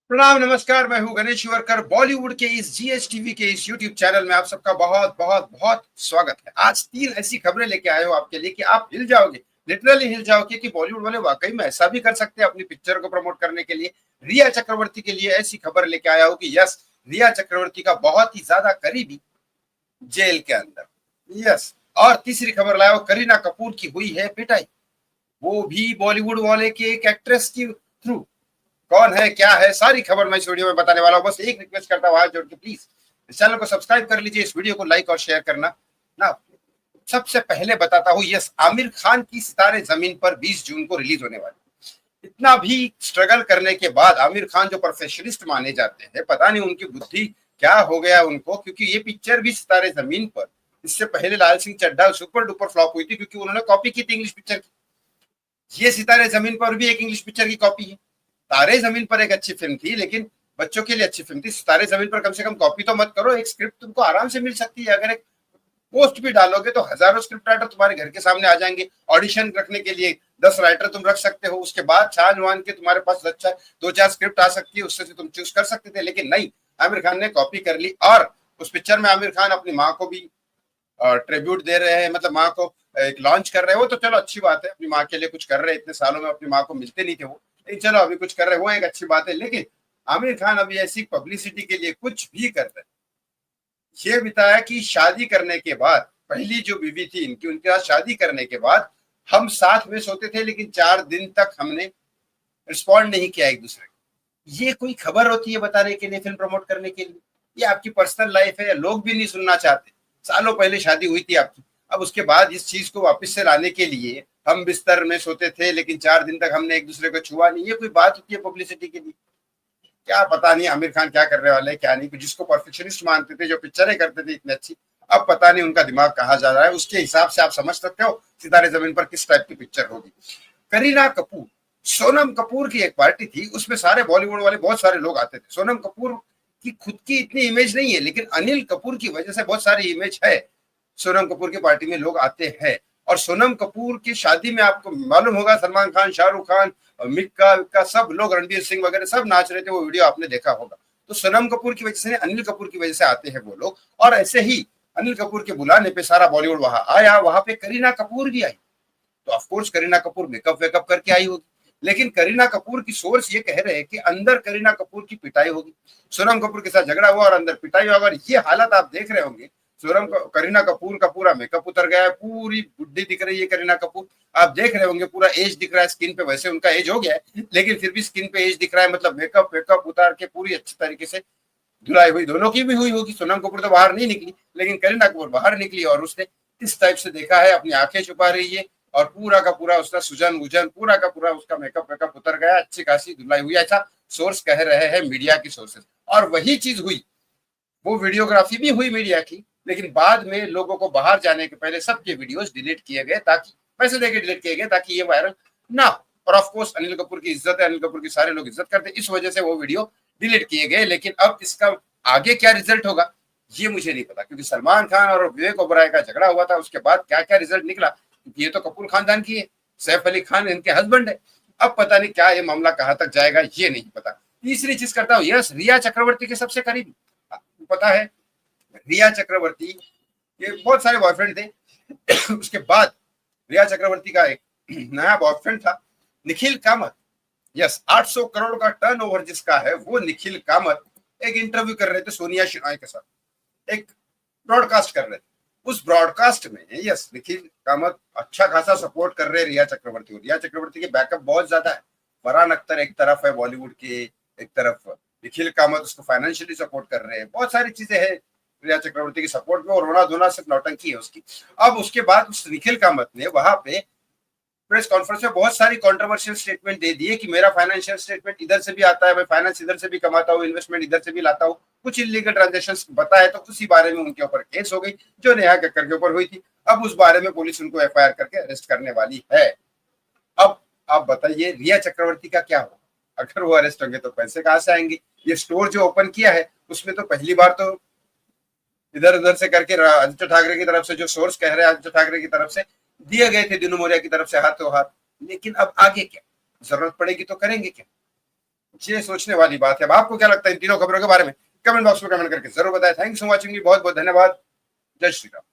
प्रणाम, नमस्कार। मैं हूं गणेश शिवरकर। बॉलीवुड के इस जीएस टीवी के इस यूट्यूब चैनल में आप सबका बहुत बहुत बहुत स्वागत है। आज 3 ऐसी खबरें लेके आए हो आपके लिए कि आप हिल जाओगे, लिटरली हिल जाओगे कि बॉलीवुड वाले वाकई में ऐसा भी कर सकते हैं अपनी पिक्चर को प्रमोट करने के लिए। रिया चक्रवर्ती के लिए ऐसी खबर लेके आया हूं कि यस, रिया चक्रवर्ती का बहुत ही ज्यादा करीबी जेल के अंदर। यस। और तीसरी खबर लाया हो, करीना कपूर की हुई है पिटाई, वो भी बॉलीवुड वाले के एक एक्ट्रेस की थ्रू। कौन है, क्या है, सारी खबर मैं इस वीडियो में बताने वाला हूं। बस एक रिक्वेस्ट करता हूं हाथ जोड़ के, प्लीज इस चैनल को सब्सक्राइब कर लीजिए, इस वीडियो को लाइक और शेयर करना ना। सबसे पहले बताता हूं, यस, आमिर खान की सितारे जमीन पर 20 जून को रिलीज होने वाली। इतना भी स्ट्रगल करने के बाद आमिर खान जो परफेक्शनिस्ट माने जाते हैं, पता नहीं उनकी बुद्धि क्या हो गया उनको, क्योंकि ये पिक्चर भी सितारे जमीन पर इससे पहले Laal Singh Chaddha super duper flop हुई थी, क्योंकि उन्होंने कॉपी की थी इंग्लिश पिक्चर की। ये सितारे जमीन पर भी एक इंग्लिश पिक्चर की कॉपी है। तारे जमीन पर एक अच्छी फिल्म थी, लेकिन बच्चों के लिए अच्छी फिल्म थी। तारे जमीन पर कम से कम कॉपी तो मत करो, एक स्क्रिप्ट तुमको आराम से मिल सकती है। अगर एक पोस्ट भी डालोगे तो हजारों स्क्रिप्ट राइटर तुम्हारे घर के सामने आ जाएंगे। ऑडिशन रखने के लिए 10 राइटर तुम रख सकते हो, उसके बाद छान वान के तुम्हारे पास अच्छा 2-4 स्क्रिप्ट आ सकती है, उससे से तुम चूज कर सकते थे। लेकिन नहीं, आमिर खान ने कॉपी कर ली। और उस पिक्चर में आमिर खान अपनी माँ को भी ट्रिब्यूट दे रहे हैं, मतलब माँ को एक लॉन्च कर रहे हैं। वो तो चलो अच्छी बात है, अपनी माँ के लिए कुछ कर रहे हैं। इतने सालों में अपनी माँ को मिलते नहीं थे वो, लेकिन चलो अभी कुछ कर रहे हैं, वो एक अच्छी बात है। लेकिन आमिर खान अभी ऐसी पब्लिसिटी के लिए कुछ भी कर रहे हैं। ये बताया कि शादी करने के बाद, पहली जो बीवी थी इनकी, उनके साथ शादी करने के बाद हम साथ में सोते थे, लेकिन 4 दिन तक हमने रिस्पॉन्ड नहीं किया एक दूसरे को। ये कोई खबर होती है बताने के लिए, फिल्म प्रमोट करने के लिए? ये आपकी पर्सनल लाइफ है, लोग भी नहीं सुनना चाहते। सालों पहले शादी हुई थी आपकी, अब उसके बाद इस चीज को वापस से लाने के लिए हम बिस्तर में सोते थे लेकिन 4 दिन तक हमने एक दूसरे को छुआ नहीं, ये कोई बात होती है पब्लिसिटी के लिए? क्या पता नहीं आमिर खान क्या करने वाले हैं क्या नहीं। जिसको परफेक्शनिस्ट मानते थे, जो पिक्चरें करते थे इतनी अच्छी, अब पता नहीं उनका दिमाग कहाँ जा रहा है। उसके हिसाब से आप समझ सकते हो सितारे जमीन पर किस टाइप की पिक्चर होगी। करीना कपूर, सोनम कपूर की एक पार्टी थी, उसमें सारे बॉलीवुड वाले बहुत सारे लोग आते थे। सोनम कपूर की खुद की इतनी इमेज नहीं है, लेकिन अनिल कपूर की वजह से बहुत सारी इमेज है। सोनम कपूर की पार्टी में लोग आते हैं। और सोनम कपूर की शादी में आपको मालूम होगा, सलमान खान, शाहरुख खान, मिक्का विक्का सब लोग, रणवीर सिंह वगैरह सब नाच रहे थे, वो वीडियो आपने देखा होगा। तो सोनम कपूर की वजह से, अनिल कपूर की वजह से आते हैं वो लोग। और ऐसे ही अनिल कपूर के बुलाने पे सारा बॉलीवुड वहां आया। वहां पे करीना कपूर भी आई, तो of course Kareena Kapoor makeup wake up करके आई होगी। लेकिन करीना कपूर की सोर्स ये कह रहे हैं कि अंदर करीना कपूर की पिटाई होगी, सोनम कपूर के साथ झगड़ा हुआ और अंदर पिटाई हुआ। और ये हालत आप देख रहे होंगे, करीना कपूर का पूरा मेकअप उतर गया है, पूरी बुढ़ी दिख रही है करीना कपूर। आप देख रहे होंगे पूरा एज दिख रहा है स्किन पे, वैसे उनका एज हो गया है लेकिन फिर भी स्किन पे एज दिख रहा है। मतलब मेकअप वेकअप उतार के पूरी अच्छी तरीके से धुलाई हुई, दोनों की भी हुई होगी। सोनम कपूर तो बाहर नहीं निकली, लेकिन करीना कपूर बाहर निकली और उसने इस टाइप से देखा है, अपनी आंखें छुपा रही है और पूरा का पूरा उसका सुजन वुजन, पूरा का पूरा उसका मेकअप वेकअप उतर गया, अच्छी खासी धुलाई हुई, ऐसा सोर्स कह रहे हैं मीडिया की सोर्सेस। और वही चीज हुई, वो वीडियोग्राफी भी हुई मीडिया की, लेकिन बाद में लोगों को बाहर जाने के पहले सबके वीडियोस डिलीट किए गए, ताकि पैसे देके डिलीट किए गए ताकि ये वायरल ना हो। और ऑफकोर्स अनिल कपूर की इज्जत है, अनिल कपूर की सारे लोग इज्जत करते हैं, इस वजह से वो वीडियो डिलीट किए गए। लेकिन अब इसका आगे क्या रिजल्ट होगा ये मुझे नहीं पता, क्योंकि सलमान खान और विवेक ओबराय का झगड़ा हुआ था, उसके बाद क्या क्या रिजल्ट निकला, क्योंकि ये तो कपूर खानदान की है, सैफ अली खान इनके हस्बैंड है। अब पता नहीं क्या ये मामला कहां तक जाएगा, ये नहीं पता। तीसरी चीज करता हूँ, यस, रिया चक्रवर्ती के सबसे करीबी, पता है रिया चक्रवर्ती के बहुत सारे बॉयफ्रेंड थे उसके बाद रिया चक्रवर्ती का एक नया बॉयफ्रेंड था, निखिल कामत। यस, 800 करोड़ का टर्नओवर जिसका है, वो निखिल कामत एक इंटरव्यू कर रहे थे सोनिया शिनाय के साथ, एक ब्रॉडकास्ट कर रहे थे। उस ब्रॉडकास्ट में यस, निखिल कामत अच्छा खासा सपोर्ट कर रहे हैं रिया चक्रवर्ती को। रिया चक्रवर्ती के बैकअप बहुत ज्यादा है, फरहान अख्तर एक तरफ है बॉलीवुड के, एक तरफ निखिल कामत उसको फाइनेंशियली सपोर्ट कर रहे हैं, बहुत सारी चीजें हैं रिया चक्रवर्ती की सपोर्ट में, और रोना धोना सिर्फ नौटंकी है उसकी। अब उसके बाद उस निखिल कामत ने वहां पे प्रेस कॉन्फ्रेंस में बहुत सारी कंट्रोवर्शियल स्टेटमेंट दे दिए कि मेरा फाइनेंशियल स्टेटमेंट इधर से भी आता है, मैं फाइनेंस इधर से भी कमाता हूँ, इन्वेस्टमेंट इधर से भी लाता हूँ, कुछ इलीगल ट्रांजेक्शंस बताए। तो उसी बारे में उनके ऊपर केस हो गई, जो नेहा कक्कर के ऊपर हुई थी। अब उस बारे में पुलिस उनको एफआईआर करके अरेस्ट करने वाली है। अब आप बताइए रिया चक्रवर्ती का क्या होगा अगर वो अरेस्ट होंगे, तो पैसे कहाँ से आएंगे? ये स्टोर जो ओपन किया है उसमें तो पहली बार तो इधर उधर से करके आदित्य ठाकरे की तरफ से, जो सोर्स कह रहे हैं आदित्य ठाकरे की तरफ से दिए गए थे, दिनू मौर्य की तरफ से हाथों हाथ। लेकिन अब आगे क्या, जरूरत पड़ेगी तो करेंगे क्या? ये सोचने वाली बात है। अब आपको क्या लगता है इन तीनों खबरों के बारे में? कमेंट बॉक्स में कमेंट करके जरूर बताएं। थैंक्स फॉर वॉचिंग, बहुत बहुत धन्यवाद। जय श्री राम।